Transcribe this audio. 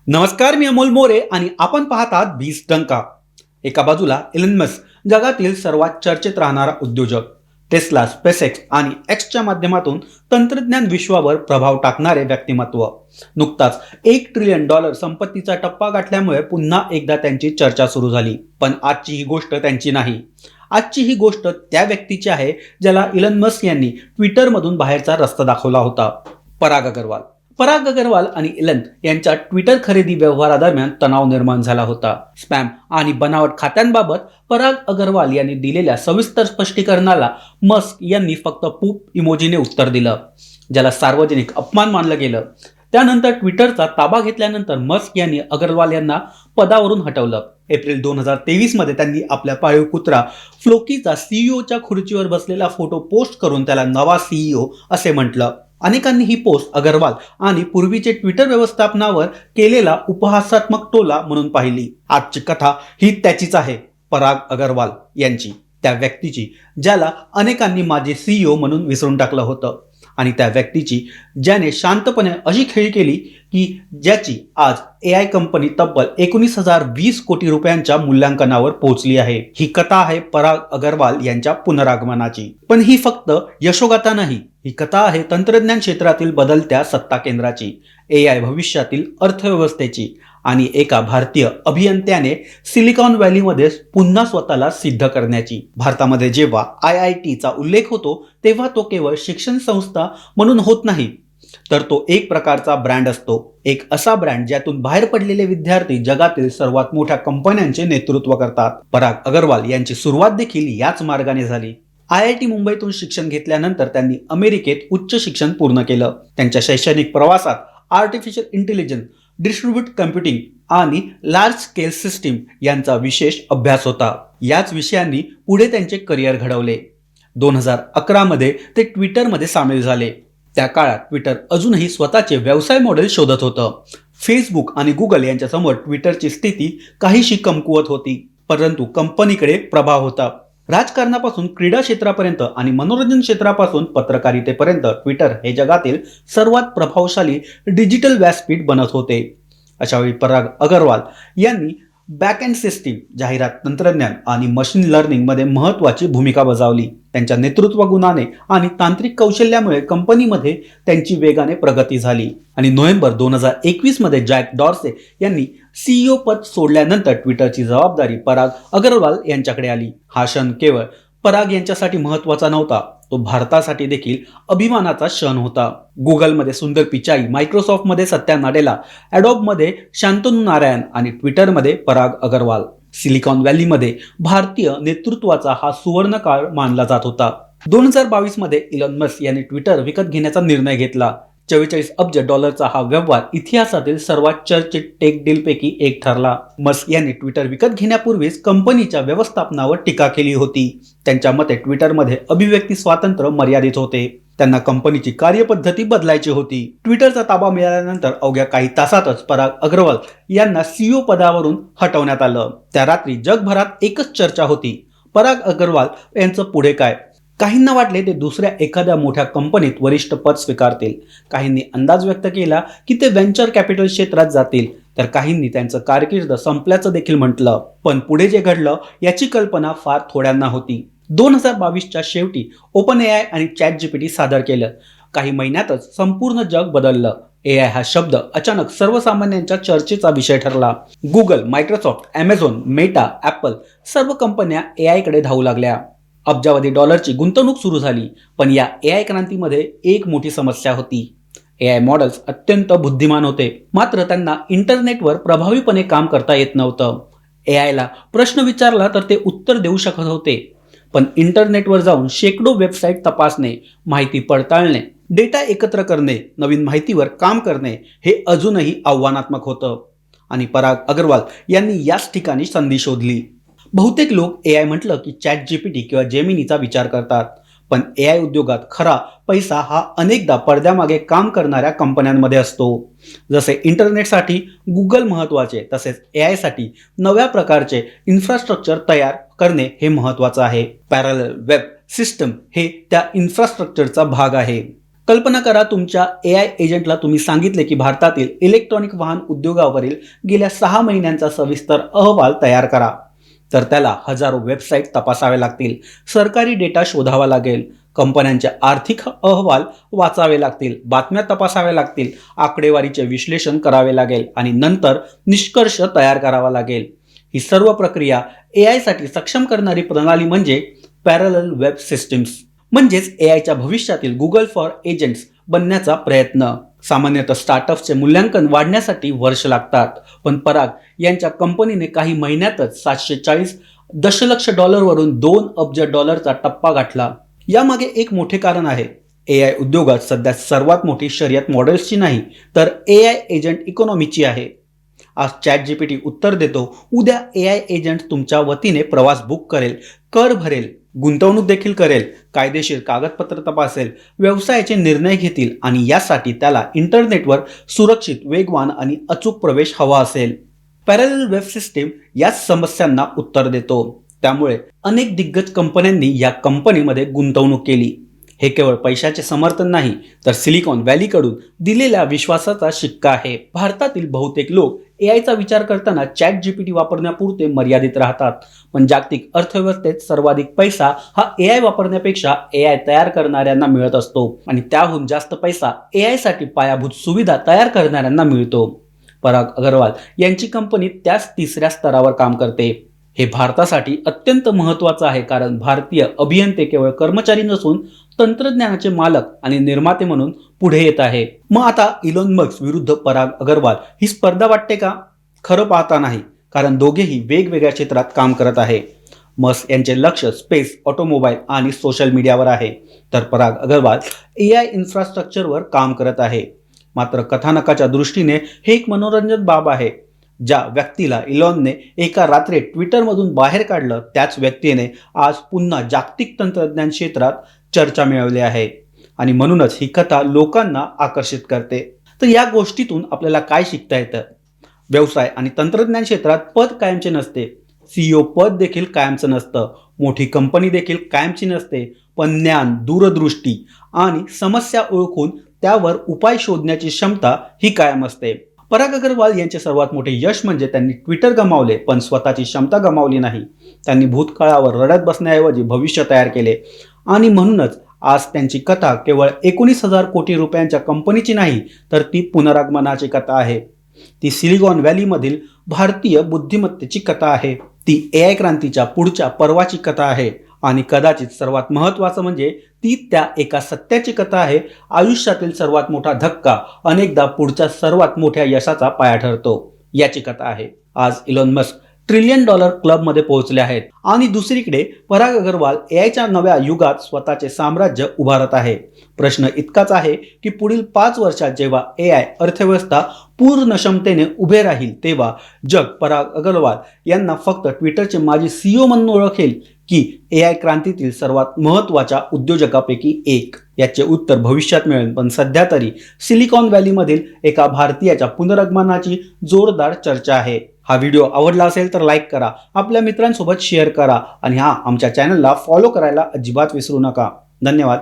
नमस्कार, मी अमोल मोरे आणि आपण पाहत आहात 20 डंका. एका बाजूला इलन मस्क, जगातील सर्वात चर्चेत राहणारा उद्योजक. टेस्ला, स्पेसएक्स आणि एक्सच्या माध्यमातून तंत्रज्ञान विश्वावर प्रभाव टाकणारे व्यक्तिमत्व. नुकताच $1 ट्रिलियन संपत्तीचा टप्पा गाठल्यामुळे पुन्हा एकदा त्यांची चर्चा सुरू झाली. पण आजची ही गोष्ट त्यांची नाही. आजची ही गोष्ट त्या व्यक्तीची आहे ज्याला इलन मस्क यांनी ट्विटरमधून बाहेरचा रस्ता दाखवला होता. पराग अग्रवाल. पराग अग्रवाल आणि इलन यांच्या ट्विटर खरेदी व्यवहारादरम्यान तणाव निर्माण झाला होता. स्पॅम आणि बनावट खात्यांबाबत पराग अग्रवाल यांनी दिलेल्या सविस्तर स्पष्टीकरणाला मस्क यांनी फक्त पूप इमोजीने उत्तर दिलं, ज्याला सार्वजनिक अपमान मानलं गेलं. त्यानंतर ट्विटरचा ताबा घेतल्यानंतर मस्क यांनी अग्रवाल यांना पदावरून हटवलं. एप्रिल 2023 मध्ये त्यांनी आपल्या पाळीव कुत्रा फ्लोकीचा सीईओच्या खुर्चीवर बसलेला फोटो पोस्ट करून त्याला नवा सीईओ असे म्हटलं. अनेकांनी ही पोस्ट अग्रवाल आणि पूर्वीचे ट्विटर व्यवस्थापनावर केलेला उपहासात्मक टोला म्हणून पाहिली. आजची कथा ही त्याचीच आहे, पराग अग्रवाल यांची, त्या व्यक्तीची ज्याला अनेकांनी माझे सीईओ म्हणून विसरून टाकलं होतं, आणि त्या व्यक्तीची ज्याने शांतपणे अशी खेळी केली की ज्याची आज AI कंपनी तब्बल 19,020 कोटी रुपयांच्या मूल्यांकनावर पोहोचली आहे. ही कथा आहे पराग अग्रवाल यांच्या पुनरागमनाची. पण ही फक्त यशोगाथा नाही, ही कथा आहे तंत्रज्ञान क्षेत्रातील बदलत्या सत्ता केंद्राची, AI भविष्यातील अर्थव्यवस्थेची आणि एका भारतीय अभियंत्याने सिलिकॉन व्हॅलीमध्ये पुन्हा स्वतःला सिद्ध करण्याची. भारतामध्ये जेव्हा IITचा उल्लेख होतो तेव्हा तो केवळ शिक्षण संस्था म्हणून होत नाही, तर तो एक प्रकारचा ब्रँड असतो. एक असा ब्रँड ज्यातून बाहेर पडलेले विद्यार्थी जगातील सर्वात मोठ्या कंपन्यांचे नेतृत्व करतात. पराग अग्रवाल यांची सुरुवात देखील याच मार्गाने झाली. IIT मुंबईतून शिक्षण घेतल्यानंतर त्यांनी अमेरिकेत उच्च शिक्षण पूर्ण केलं. त्यांच्या शैक्षणिक प्रवासात आर्टिफिशियल इंटेलिजन्स, डिस्ट्रीब्यूट कम्प्युटिंग आणि लार्ज स्केल सिस्टीम यांचा विशेष अभ्यास होता. याच विषयांनी पुढे त्यांचे करिअर घडवले. 2011 मध्ये ते ट्विटरमध्ये सामील झाले. त्या काळात ट्विटर अजूनही स्वतःचे व्यवसाय मॉडेल शोधत होतं. फेसबुक आणि गुगल यांच्यासमोर ट्विटरची स्थिती काहीशी कमकुवत होती, परंतु कंपनीकडे प्रभाव होता. राजकारणापासून क्रीडा क्षेत्रापर्यंत आणि मनोरंजन क्षेत्रापासून पत्रकारितेपर्यंत ट्विटर हे जगातील सर्वात प्रभावशाली डिजिटल व्यासपीठ बनत होते. अशावेळी पराग अग्रवाल यांनी बॅक एंड सिस्टीम, जाहिरात तंत्रज्ञान आणि मशीन लर्निंग मध्ये महत्त्वाची भूमिका बजावली. त्यांच्या नेतृत्व गुणाने आणि तांत्रिक कौशल्यामुळे कंपनीमध्ये त्यांची वेगाने प्रगती झाली आणि नोव्हेंबर 2021 मध्ये जॅक डॉर्से यांनी सीईओ पद सोडल्यानंतर ट्विटरची जबाबदारी पराग अग्रवाल यांच्याकडे आली. हा क्षण केवळ पराग यांच्यासाठी महत्त्वाचा नव्हता, तो भारतासाठी देखील अभिमानाचा क्षण होता. गुगलमध्ये सुंदर पिचाई, मायक्रोसॉफ्टमध्ये सत्या नाडेला, ॲडोबमध्ये शांतनु नारायण आणि ट्विटरमध्ये पराग अग्रवाल. सिलिकॉन व्हॅलीमध्ये भारतीय नेतृत्वाचा हा सुवर्ण काळ मानला जात होता. 2022 मध्ये इलन मस्क यांनी ट्विटर विकत घेण्याचा निर्णय घेतला. $44 अब्ज हा व्यवहार इतिहासातील सर्वात चर्चित टेक डीलपैकी एक ठरला. मस्क यांनी ट्विटर विकत घेण्यापूर्वीच कंपनीच्या व्यवस्थापनावर टीका केली होती. त्यांच्या मते ट्विटरमध्ये अभिव्यक्ती स्वातंत्र्य मर्यादित होते. त्यांना कंपनीची कार्यपद्धती बदलायची होती. ट्विटरचा ताबा मिळाल्यानंतर अवघ्या काही तासातच पराग अग्रवाल यांना सीईओ पदावरून हटवण्यात आलं. त्या रात्री जगभरात एकच चर्चा होती, पराग अग्रवाल यांचं पुढे काय. काहींना वाटले ते दुसऱ्या एखाद्या मोठ्या कंपनीत वरिष्ठ पद स्वीकारतील. काहींनी अंदाज व्यक्त केला की ते व्हेंचर कॅपिटल क्षेत्रात जातील, तर काहींनी त्यांचं कारकीर्द संपल्याचं देखील म्हटलं. पण पुढे जे घडलं याची कल्पना फार थोड्यांना होती. 2022च्या शेवटी ओपन AI आणि ChatGPT सादर केलं. काही महिन्यातच संपूर्ण जग बदललं. AI हा शब्द अचानक सर्वसामान्यांच्या चर्चेचा विषय ठरला. Google, Microsoft, Amazon, Meta, Apple सर्व कंपन्या AI कडे धावू लागल्या. अब्जावधी डॉलरची गुंतवणूक सुरू झाली. पण या AI क्रांतीमध्ये एक मोठी समस्या होती. AI मॉडेल्स अत्यंत बुद्धिमान होते, मात्र त्यांना इंटरनेटवर प्रभावीपणे काम करता येत नव्हतं. AIला प्रश्न विचारला तर ते उत्तर देऊ शकत होते, पण इंटरनेटवर जाऊन शेकडो वेबसाईट तपासणे, माहिती पडताळणे, डेटा एकत्र करणे, नवीन माहितीवर काम करणे हे अजूनही आव्हानात्मक होतं. आणि पराग अग्रवाल यांनी याच ठिकाणी संधी शोधली. बहुतेक लोक AI म्हटलं की ChatGPT किंवा जेमिनीचा विचार करतात, पण AI उद्योगात खरा पैसा हा अनेकदा पडद्यामागे काम करणाऱ्या कंपन्यांमध्ये असतो. जसे इंटरनेटसाठी गुगल महत्त्वाचे, तसेच AI साठी नव्या प्रकारचे इन्फ्रास्ट्रक्चर तयार करणे हे महत्त्वाचं आहे. पॅरलल वेब सिस्टम हे त्या इन्फ्रास्ट्रक्चरचा भाग आहे. कल्पना करा, तुमच्या AI एजंटला तुम्ही सांगितले की भारतातील इलेक्ट्रॉनिक वाहन उद्योगावरील गेल्या 6 महिन्यांचा सविस्तर अहवाल तयार करा. तर त्याला हजारो वेबसाईट तपासावे लागतील, सरकारी डेटा शोधावा लागेल, कंपन्यांचे आर्थिक अहवाल वाचावे लागतील, बातम्या तपासाव्या लागतील, आकडेवारीचे विश्लेषण करावे लागेल आणि नंतर निष्कर्ष तयार करावा लागेल. ही सर्व प्रक्रिया AI साठी सक्षम करणारी प्रणाली म्हणजे पॅरलल वेब सिस्टीम्स, म्हणजेच AIच्या भविष्यातील गुगल फॉर एजंट्स बनण्याचा प्रयत्न. सामान्यतः स्टार्टअप्सचे मूल्यांकन वाढण्यासाठी वर्ष लागतात, पण पराग यांच्या कंपनीने काही महिन्यातच 740 दशलक्ष डॉलरवरून 2 अब्ज डॉलरचा टप्पा गाठला. यामागे एक मोठे कारण आहे. AI उद्योगात सध्या सर्वात मोठी शर्यत मॉडेल्सची नाही, तर AI एजंट इकॉनॉमीची आहे. आज ChatGPT उत्तर देतो, उद्या AI एजंट तुमच्या वतीने प्रवास बुक करेल, कर भरेल, गुंतवणूक देखील करेल, कायदेशीर कागदपत्र तपासेल, व्यवसायाचे निर्णय घेतील आणि यासाठी त्याला इंटरनेटवर सुरक्षित, वेगवान आणि अचूक प्रवेश हवा असेल. पॅरलल वेब सिस्टीम या समस्यांना उत्तर देतो. त्यामुळे अनेक दिग्गज कंपन्यांनी या कंपनीमध्ये गुंतवणूक केली. हे केवळ पैशाचे समर्थन नाही, तर सिलिकॉन व्हॅलीकडून दिलेल्या विश्वासाचा शिक्का आहे. भारतातील बहुतेक लोक AIचा विचार करताना ChatGPT वापरण्यापुरते मर्यादित राहतात, पण जागतिक अर्थव्यवस्थेत सर्वाधिक पैसा हा AI वापरण्यापेक्षा AI तयार करणाऱ्यांना मिळत असतो आणि त्याहून जास्त पैसा AI साठी पायाभूत सुविधा तयार करणाऱ्यांना मिळतो. पराग अग्रवाल यांची कंपनी त्याच तिसऱ्या स्तरावर काम करते. हे भारतासाठी अत्यंत महत्त्वाचं आहे, कारण भारतीय अभियंते केवळ कर्मचारी नसून तंत्रज्ञानाचे मालक आणि निर्माते म्हणून पुढे येत आहे. मग आता इलॉन मस्क विरुद्ध पराग अग्रवाल ही स्पर्धा वाटते का? खरं पाहता नाही, कारण दोघेही वेगवेगळ्या क्षेत्रात काम करत आहे. मस्क यांचे लक्ष स्पेस, ऑटोमोबाईल आणि सोशल मीडियावर आहे, तर पराग अग्रवाल AI इन्फ्रास्ट्रक्चरवर काम करत आहे. मात्र कथानकाच्या दृष्टीने हे एक मनोरंजक बाब आहे. ज्या व्यक्तीला इलॉनने एका रात्री ट्विटरमधून बाहेर काढलं, त्याच व्यक्तीने आज पुन्हा जागतिक तंत्रज्ञान क्षेत्रात चर्चा मिळवली आहे आणि म्हणूनच ही कथा लोकांना आकर्षित करते. तर या गोष्टीतून आपल्याला काय शिकता येतं? व्यवसाय आणि तंत्रज्ञान क्षेत्रात पद कायमचे नसते, CEO पद देखील कायमचं नसतं, मोठी कंपनी देखील कायमची नसते, पण ज्ञान, दूरदृष्टी आणि समस्या ओळखून त्यावर उपाय शोधण्याची क्षमता ही कायम असते. पराग अग्रवाल यांचे सर्वात मोठे यश म्हणजे त्यांनी ट्विटर गमावले, पण स्वतःची क्षमता गमावली नाही. त्यांनी भूतकाळावर रडत बसण्याऐवजी भविष्य तयार केले आणि म्हणूनच आज त्यांची कथा केवळ 19,000 कोटी रुपयांच्या कंपनीची नाही, तर ती पुनरागमनाची कथा आहे. ती सिलिकॉन व्हॅलीमधील भारतीय बुद्धिमत्तेची कथा आहे. ती AI क्रांतीच्या पुढच्या पर्वाची कथा आहे आणि कदाचित सर्वात महत्त्वाचं म्हणजे ती त्या एका सत्याची कथा आहे. आयुष्यातील सर्वात मोठा धक्का अनेकदा पुढच्या सर्वात मोठ्या यशाचा पाया ठरतो, याची कथा आहे. आज इलॉन मस्क $1 ट्रिलियन क्लबमध्ये पोहोचले आहेत आणि दुसरीकडे पराग अग्रवाल AIच्या नव्या युगात स्वतःचे साम्राज्य उभारत आहे. प्रश्न इतकाच आहे की पुढील 5 वर्षात जेव्हा AI अर्थव्यवस्था पूर्ण क्षमतेने उभे राहील, तेव्हा जग पराग अग्रवाल यांना फक्त ट्विटरचे माजी CEO म्हणून ओळखेल की AI क्रांतीतील सर्वात महत्त्वाच्या उद्योजकापैकी एक? याचे उत्तर भविष्यात मिळेल, पण सध्या तरी सिलिकॉन व्हॅलीमधील एका भारतीयाच्या पुनरागमनाची जोरदार चर्चा आहे. हा व्हिडिओ आवडला असेल तर लाईक करा, आपल्या मित्रांसोबत शेअर करा आणि आमच्या चॅनलला फॉलो करायला अजिबात विसरू नका. धन्यवाद.